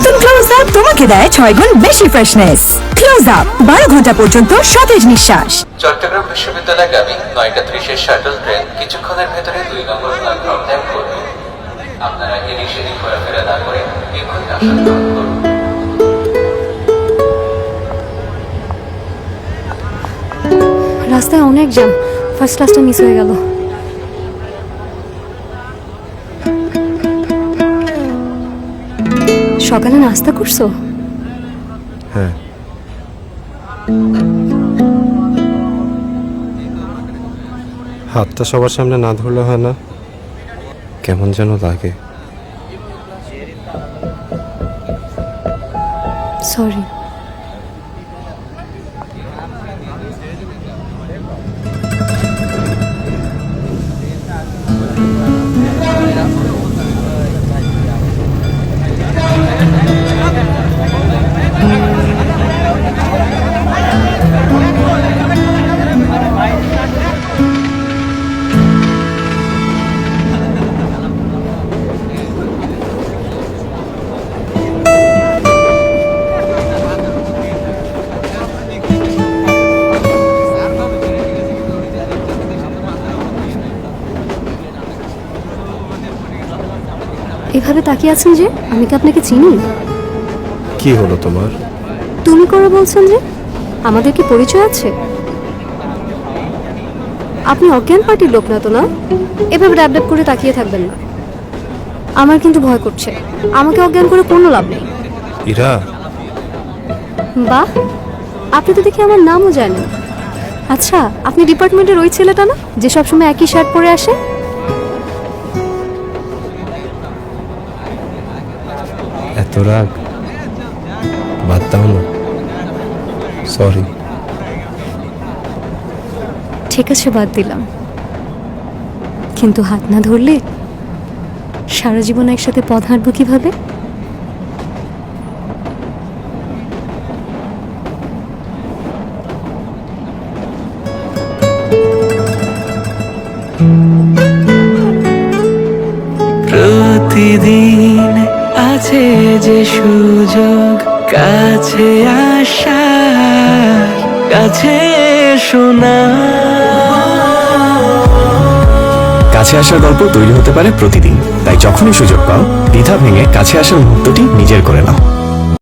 নতুন close up তোমাকে দেয় 6 গুণ বেশি ফ্রেশনেস। ক্লোজ আপ 12 ঘন্টা পর্যন্ত সতেজ নিঃশ্বাস। চট্টগ্রাম বিশ্ববিদ্যালয়গামী 9:30 শাটল ট্রেন কিছুক্ষণের ভেতরে 2 নম্বর প্ল্যাটফর্ম ত্যাগ করবে। আপনারা এদিক সেদিক ঘোরাফেরা না করে এক্ষুনি আসন গ্রহণ করুন। রাস্তায় অনেক জ্যাম, ফার্স্ট ক্লাসটা মিস হয়ে গেল। সকালে নাস্তা করছো? হ্যাঁ। হাতটা সবার সামনে না ধরলে হয় না, কেমন যেন লাগে। সরি। এভাবে তাকিয়ে আছেন যে, আমি কি আপনাকে চিনি? কি হলো তোমার? তুমি করে বলছেন যে, আমাদের কি পরিচয় আছে? আপনি অজ্ঞান পার্টির লোক না তো, না? এভাবে ড্যাব ড্যাব করে তাকিয়ে থাকবেন না। আমার কিন্তু ভয় করছে, আমাকে অজ্ঞান করে কোনো লাভ নেই। ইরা, বাহ, আপনি তো দেখি আমার নামও জানেন। আচ্ছা, আপনি ডিপার্টমেন্টের ওই ছেলেটা না, যে সবসময় একই শার্ট পরে আসে? এত রাগ বাদ দাও না। সরি। ঠিক আছে, বাদ দিলাম, কিন্তু হাত না ধরলে সারা জীবন একসাথে পথ হাঁটবো কিভাবে? প্রতিদিন আছে যে সুযোগ কাছে আসার, কাছে শোনা। কাছে আসার গল্প তৈরি হতে পারে প্রতিদিন, তাই যখনই সুযোগ পাও দ্বিধা ভেঙে কাছে আসার মুহূর্তটি নিজের করে নাও।